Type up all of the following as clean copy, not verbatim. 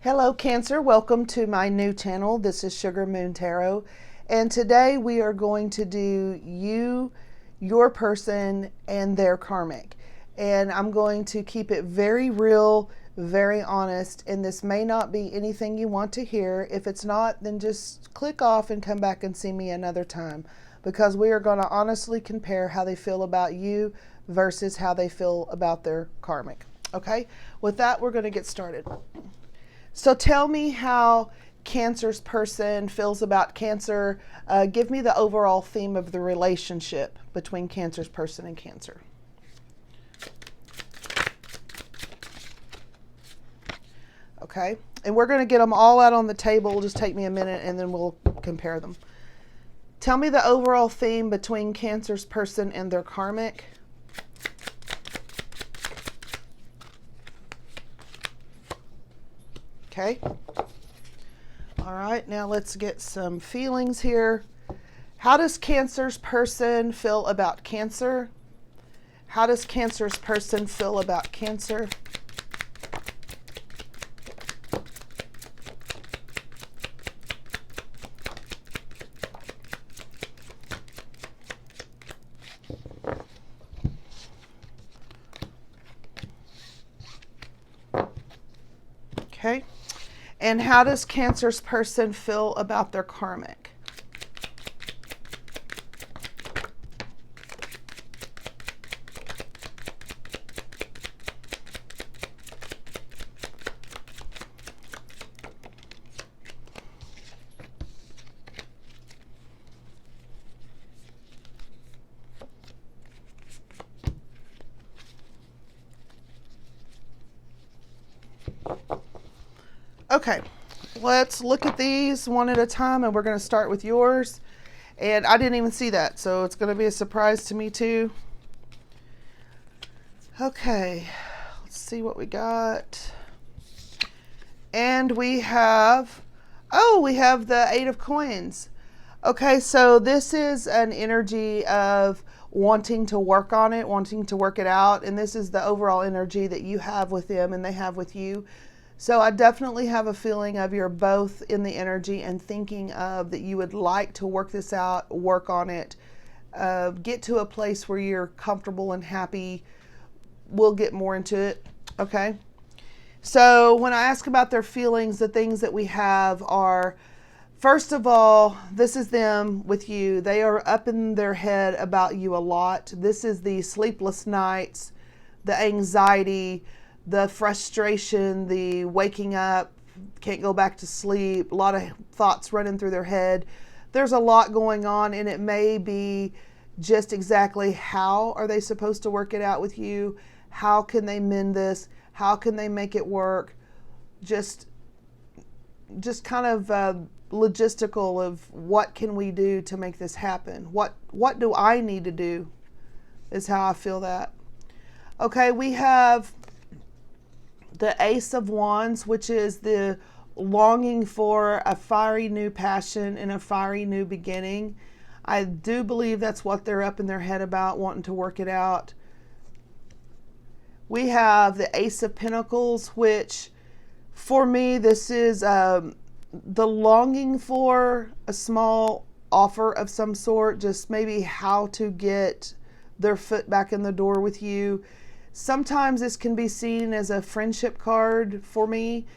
Hello Cancer, welcome to my new channel. This is Sugar Moon Tarot, and today we are going to do you, your person, and their karmic. And I'm going to keep it very real, very honest, and this may not be anything you want to hear. If it's not, then just click off and come back and see me another time, because we are going to honestly compare how they feel about you versus how they feel about their karmic. Okay, with that, we're going to get started. So tell me how Cancer's person feels about Cancer. Give me the overall theme of the relationship between Cancer's person and Cancer. Okay, and we're going to get them all out on the table. It'll just take me a minute and then we'll compare them. Tell me the overall theme between Cancer's person and their karmic. Okay. All right, now let's get some feelings here. How does Cancer's person feel about Cancer? How does Cancer's person feel about Cancer? Okay. And how does Cancer's person feel about their karmic? Okay, let's look at these one at a time, and we're going to start with yours. And I didn't even see that, so it's going to be a surprise to me too. Okay, let's see what we got. And we have, we have the 8 of Coins. Okay, so this is an energy of wanting to work on it, wanting to work it out. And this is the overall energy that you have with them and they have with you. So I definitely have a feeling of you're both in the energy and thinking of that you would like to work this out, work on it, get to a place where you're comfortable and happy. We'll get more into it, okay? So when I ask about their feelings, the things that we have are, first of all, this is them with you. They are up in their head about you a lot. This is the sleepless nights, the anxiety, the frustration, the waking up, can't go back to sleep, a lot of thoughts running through their head. There's a lot going on, and it may be just exactly how are they supposed to work it out with you? How can they mend this? How can they make it work? Just kind of logistical of what can we do to make this happen? What do I need to do is how I feel that. Okay, we have the Ace of Wands, which is the longing for a fiery new passion and a fiery new beginning. I do believe that's what they're up in their head about, wanting to work it out. We have the Ace of Pentacles, which for me, this is the longing for a small offer of some sort, just maybe how to get their foot back in the door with you. Sometimes this can be seen as a friendship card for me,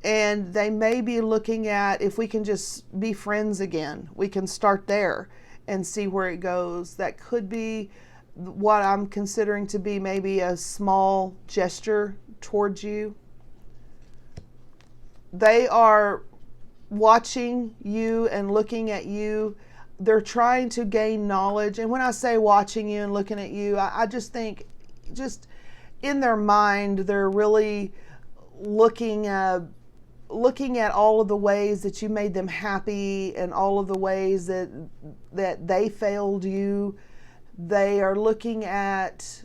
and they may be looking at if we can just be friends again. We can start there and see where it goes. That could be what I'm considering to be maybe a small gesture towards you. They are watching you and looking at you. They're trying to gain knowledge. And when I say watching you and looking at you, I just think just in their mind, they're really looking at all of the ways that you made them happy and all of the ways that they failed you. They are looking at,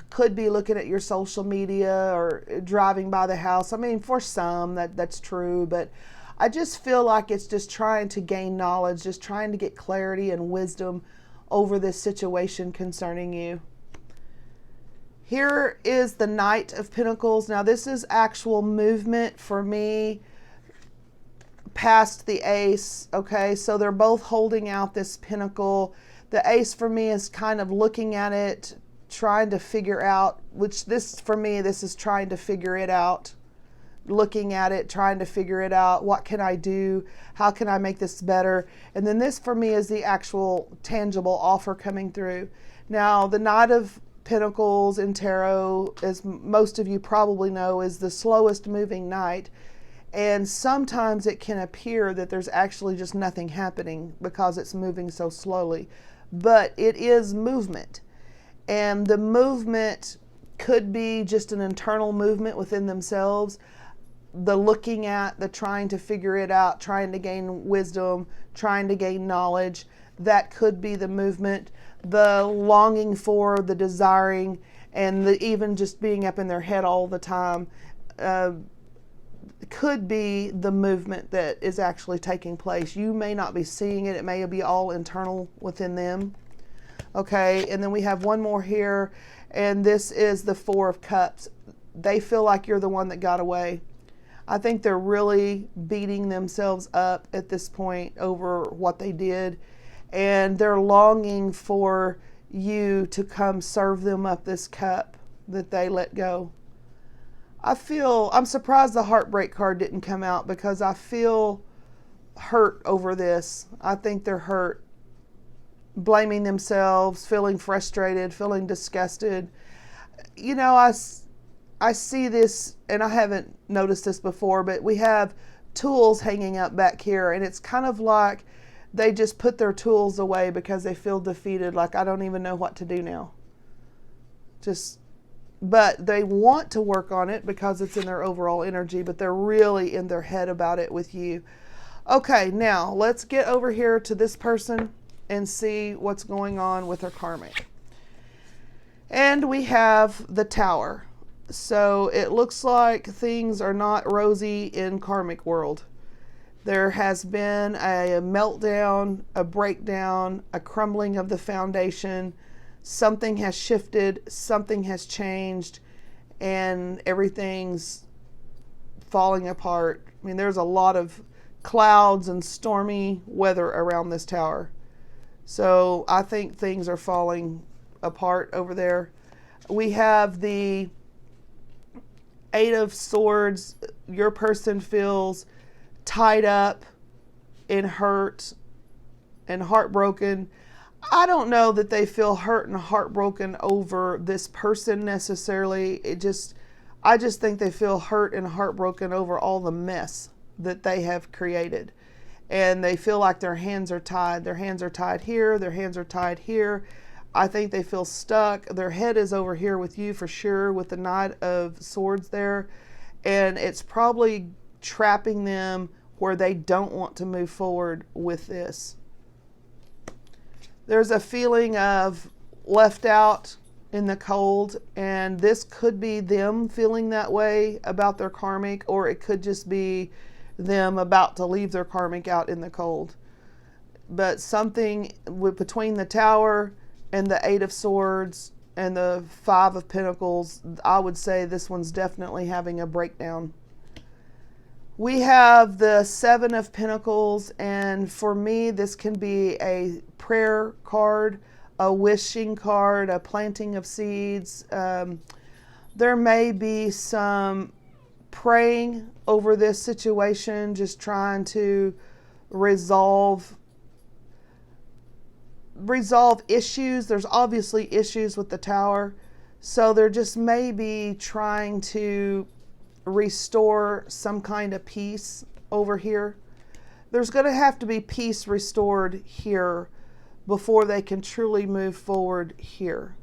could be looking at your social media or driving by the house. I mean, for some that's true, but I just feel like it's just trying to gain knowledge, just trying to get clarity and wisdom over this situation concerning you. Here is the Knight of Pentacles. Now this is actual movement for me past the Ace. Okay, so they're both holding out this pentacle. The Ace for me is kind of looking at it, trying to figure out, which this for me, this is trying to figure it out. Looking at it, trying to figure it out. What can I do? How can I make this better? And then this for me is the actual tangible offer coming through. Now, the Knight of Pentacles in tarot, as most of you probably know, is the slowest moving knight. And sometimes it can appear that there's actually just nothing happening because it's moving so slowly. But it is movement. And the movement could be just an internal movement within themselves. The looking at, the trying to figure it out, trying to gain wisdom, trying to gain knowledge. That could be the movement. The longing for, the desiring, and the even just being up in their head all the time could be the movement that is actually taking place. You may not be seeing it. It may be all internal within them. Okay, and then we have one more here, and this is the Four of Cups. They feel like you're the one that got away. I think they're really beating themselves up at this point over what they did, and they're longing for you to come serve them up this cup that they let go. I'm surprised the heartbreak card didn't come out, because I feel hurt over this. I think they're hurt, blaming themselves, feeling frustrated, feeling disgusted. You know, I see this, and I haven't noticed this before, but we have tools hanging up back here, and it's kind of like they just put their tools away because they feel defeated, like I don't even know what to do now. But they want to work on it because it's in their overall energy, but they're really in their head about it with you. Okay, now let's get over here to this person and see what's going on with their karmic. And we have the Tower. So it looks like things are not rosy in karmic world. There has been a meltdown, a breakdown, a crumbling of the foundation. Something has shifted, something has changed, and everything's falling apart. I mean, there's a lot of clouds and stormy weather around this tower. So I think things are falling apart over there. We have the Eight of Swords. Your person feels tied up and hurt and heartbroken. I don't know that they feel hurt and heartbroken over this person necessarily. I just think they feel hurt and heartbroken over all the mess that they have created. And they feel like their hands are tied. Their hands are tied here. Their hands are tied here. I think they feel stuck. Their head is over here with you for sure, with the Knight of Swords there. And it's probably trapping them where they don't want to move forward with this. There's a feeling of left out in the cold, and this could be them feeling that way about their karmic, or it could just be them about to leave their karmic out in the cold. But something between the Tower and the Eight of Swords and the Five of Pentacles, I would say this one's definitely having a breakdown. We have the Seven of Pentacles, and for me, this can be a prayer card, a wishing card, a planting of seeds. There may be some praying over this situation, just trying to resolve issues. There's obviously issues with the Tower, so they're just maybe trying to restore some kind of peace over here. There's going to have to be peace restored here before they can truly move forward here.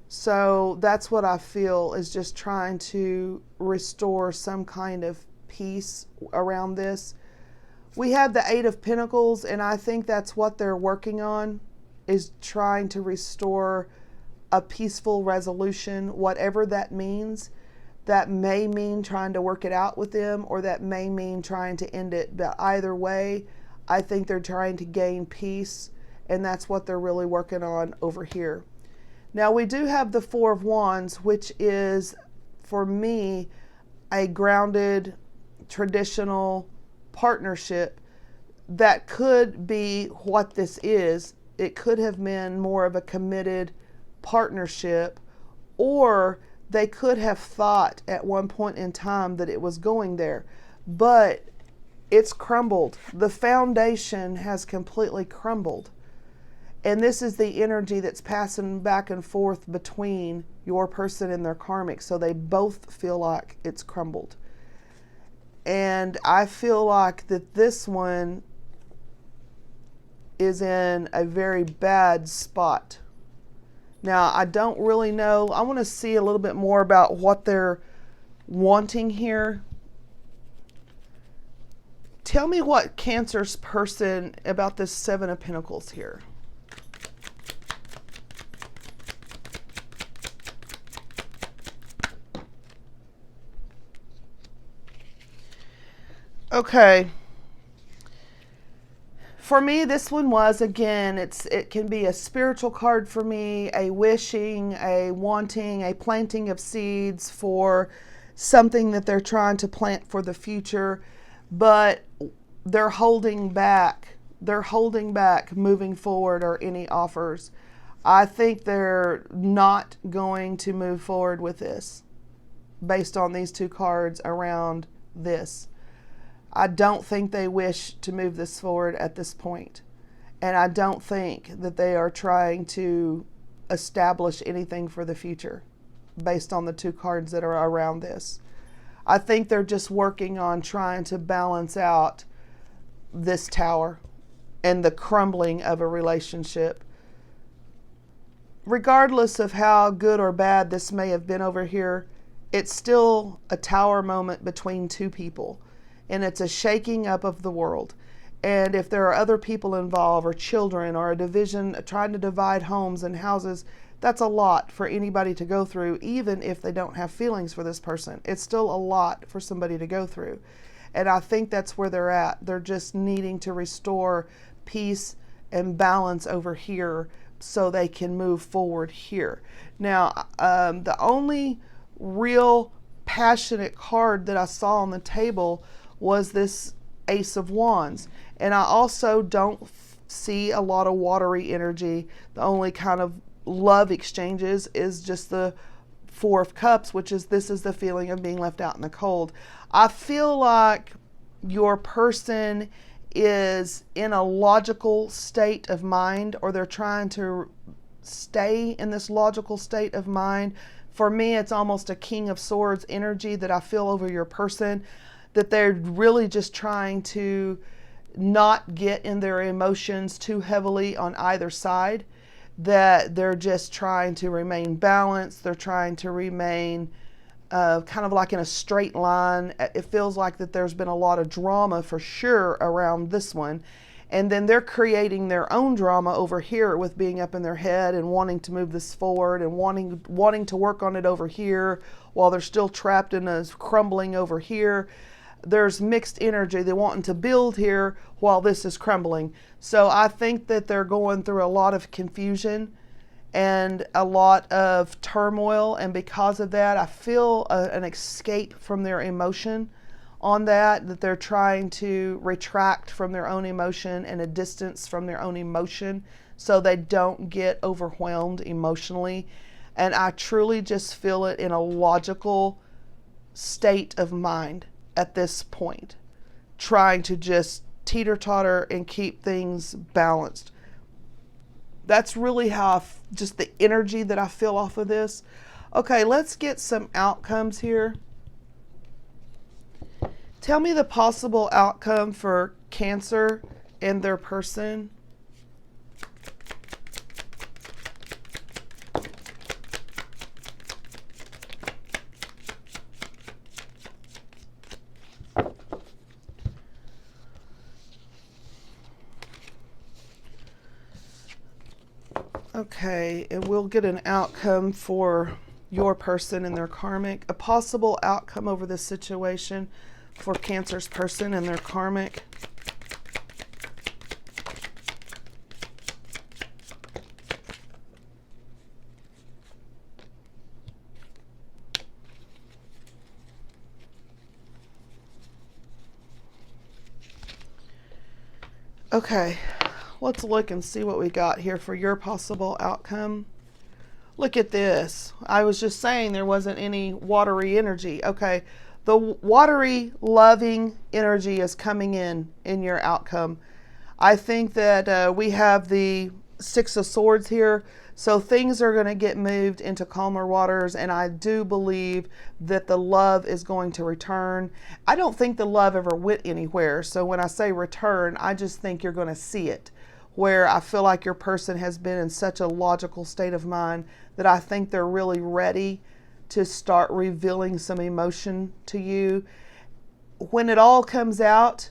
So that's what I feel, is just trying to restore some kind of peace around this. We have the Eight of Pentacles, and I think that's what they're working on, is trying to restore a peaceful resolution, whatever that means. That may mean trying to work it out with them, or that may mean trying to end it. But either way, I think they're trying to gain peace, and that's what they're really working on over here. Now we do have the Four of Wands, which is, for me, a grounded, traditional partnership that could be what this is. It could have been more of a committed partnership, or they could have thought at one point in time that it was going there, but it's crumbled. The foundation has completely crumbled. And this is the energy that's passing back and forth between your person and their karmic. So they both feel like it's crumbled. And I feel like that this one is in a very bad spot. Now, I don't really know. I want to see a little bit more about what they're wanting here. Tell me what Cancer's person about this Seven of Pentacles here. Okay. For me, this one was, again, it can be a spiritual card for me, a wishing, a wanting, a planting of seeds for something that they're trying to plant for the future, but they're holding back. They're holding back moving forward or any offers. I think they're not going to move forward with this based on these two cards around this. I don't think they wish to move this forward at this point. And I don't think that they are trying to establish anything for the future based on the two cards that are around this. I think they're just working on trying to balance out this tower and the crumbling of a relationship. Regardless of how good or bad this may have been over here, it's still a tower moment between two people. And it's a shaking up of the world. And if there are other people involved, or children, or a division trying to divide homes and houses, that's a lot for anybody to go through, even if they don't have feelings for this person. It's still a lot for somebody to go through. And I think that's where they're at. They're just needing to restore peace and balance over here so they can move forward here. Now, the only real passionate card that I saw on the table was this Ace of Wands. And I also don't see a lot of watery energy. The only kind of love exchanges is just the Four of Cups, which is, this is the feeling of being left out in the cold. I feel like your person is in a logical state of mind, or they're trying to stay in this logical state of mind. For me, it's almost a King of Swords energy that I feel over your person, that they're really just trying to not get in their emotions too heavily on either side, that they're just trying to remain balanced. They're trying to remain kind of like in a straight line. It feels like that there's been a lot of drama for sure around this one. And then they're creating their own drama over here with being up in their head and wanting to move this forward and wanting to work on it over here while they're still trapped in a crumbling over here. There's mixed energy. They're wanting to build here while this is crumbling. So I think that they're going through a lot of confusion and a lot of turmoil. And because of that, I feel an escape from their emotion on that they're trying to retract from their own emotion and a distance from their own emotion so they don't get overwhelmed emotionally. And I truly just feel it in a logical state of mind at this point, trying to just teeter-totter and keep things balanced. That's really how just the energy that I feel off of this. Okay, let's get some outcomes here. Tell me the possible outcome for Cancer and their person. Okay, and we'll get an outcome for your person and their karmic. A possible outcome over this situation for Cancer's person and their karmic. Okay, let's look and see what we got here for your possible outcome. Look at this. I was just saying there wasn't any watery energy. Okay, the watery, loving energy is coming in your outcome. I think that we have the Six of Swords here, so things are going to get moved into calmer waters, and I do believe that the love is going to return. I don't think the love ever went anywhere, so when I say return, I just think you're going to see it, where I feel like your person has been in such a logical state of mind that I think they're really ready to start revealing some emotion to you. When it all comes out,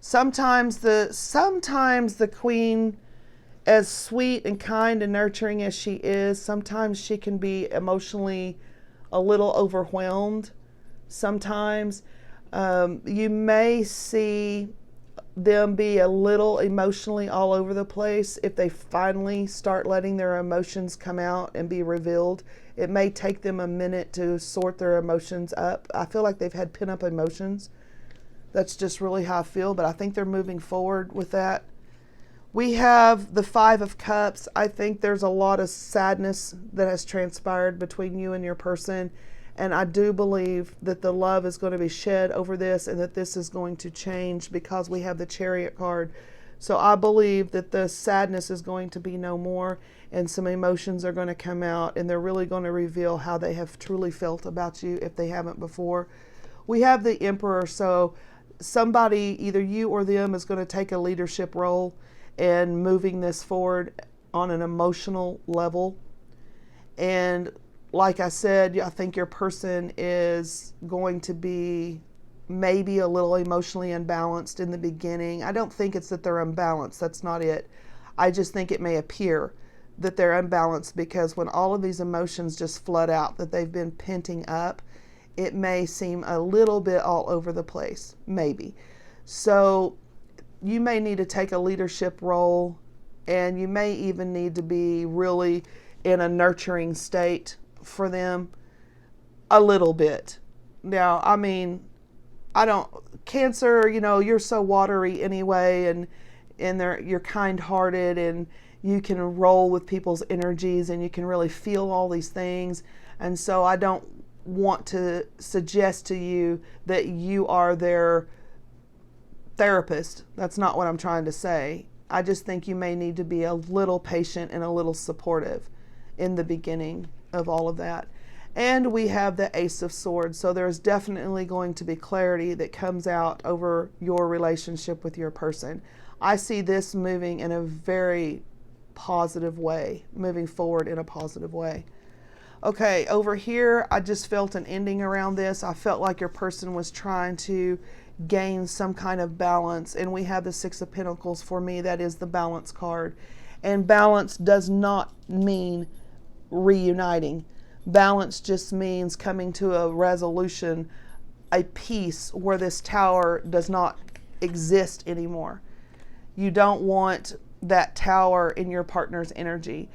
sometimes the queen, as sweet and kind and nurturing as she is, sometimes she can be emotionally a little overwhelmed. Sometimes you may see them be a little emotionally all over the place if they finally start letting their emotions come out and be revealed. It may take them a minute to sort their emotions up. I feel like they've had pent up emotions. That's just really how I feel, but I think they're moving forward with that. We have the Five of Cups. I think there's a lot of sadness that has transpired between you and your person, and I do believe that the love is going to be shed over this and that this is going to change because we have the Chariot card. So I believe that the sadness is going to be no more and some emotions are going to come out and they're really going to reveal how they have truly felt about you if they haven't before. We have the Emperor, so somebody, either you or them, is going to take a leadership role in moving this forward on an emotional level. And like I said, I think your person is going to be maybe a little emotionally unbalanced in the beginning. I don't think it's that they're unbalanced. That's not it. I just think it may appear that they're unbalanced because when all of these emotions just flood out that they've been penting up, it may seem a little bit all over the place, maybe. So you may need to take a leadership role, and you may even need to be really in a nurturing state for them a little bit. Now, I mean, Cancer, you're so watery anyway, and you're kind-hearted, and you can roll with people's energies, and you can really feel all these things. And so I don't want to suggest to you that you are their therapist. That's not what I'm trying to say. I just think you may need to be a little patient and a little supportive in the beginning of all of that. And we have the Ace of Swords. So there's definitely going to be clarity that comes out over your relationship with your person. I see this moving in a very positive way, moving forward in a positive way. Okay, over here, I just felt an ending around this. I felt like your person was trying to gain some kind of balance, and we have the Six of Pentacles. For me, that is the balance card. And balance does not mean reuniting. Balance just means coming to a resolution, a peace where this tower does not exist anymore. You don't want that tower in your partner's energy.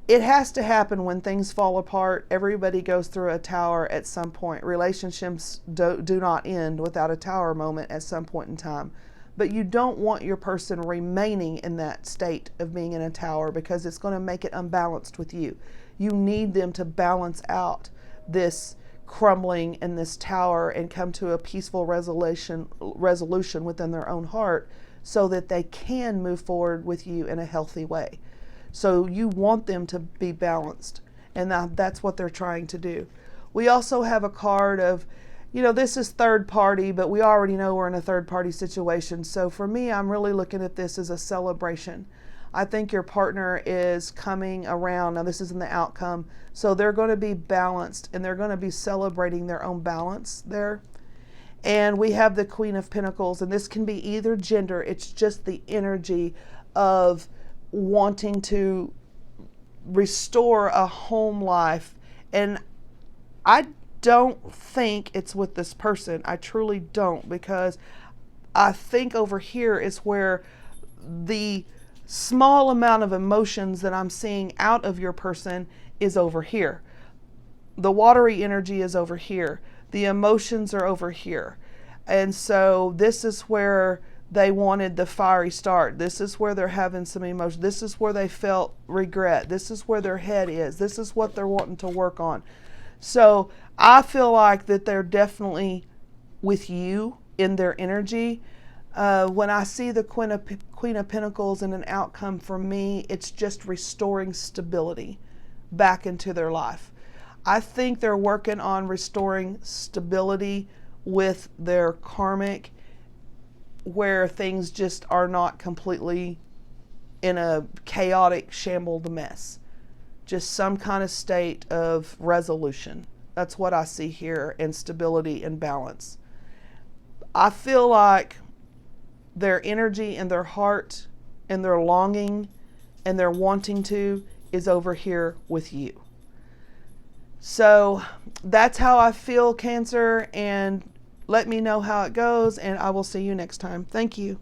It has to happen when things fall apart. Everybody goes through a tower at some point. Relationships do not end without a tower moment at some point in time. But you don't want your person remaining in that state of being in a tower because it's going to make it unbalanced with you. You need them to balance out this crumbling in this tower and come to a peaceful resolution within their own heart so that they can move forward with you in a healthy way. So you want them to be balanced, and that's what they're trying to do. We also have a card of, this is third party, but we already know we're in a third party situation. So for me, I'm really looking at this as a celebration. I think your partner is coming around. Now, this is in the outcome. So they're going to be balanced, and they're going to be celebrating their own balance there. And we have the Queen of Pentacles, and this can be either gender. It's just the energy of wanting to restore a home life. And I don't think it's with this person. I truly don't, because I think over here is where the small amount of emotions that I'm seeing out of your person is over here. The watery energy is over here. The emotions are over here. And so this is where they wanted the fiery start. This is where they're having some emotion. This is where they felt regret. This is where their head is. This is what they're wanting to work on. So I feel like that they're definitely with you in their energy. When I see the Queen of Pentacles in an outcome for me, it's just restoring stability back into their life. I think they're working on restoring stability with their karmic, where things just are not completely in a chaotic, shambled mess. Just some kind of state of resolution. That's what I see here, in stability and balance. I feel like their energy and their heart and their longing and their wanting to is over here with you. So that's how I feel, Cancer, and let me know how it goes, and I will see you next time. Thank you.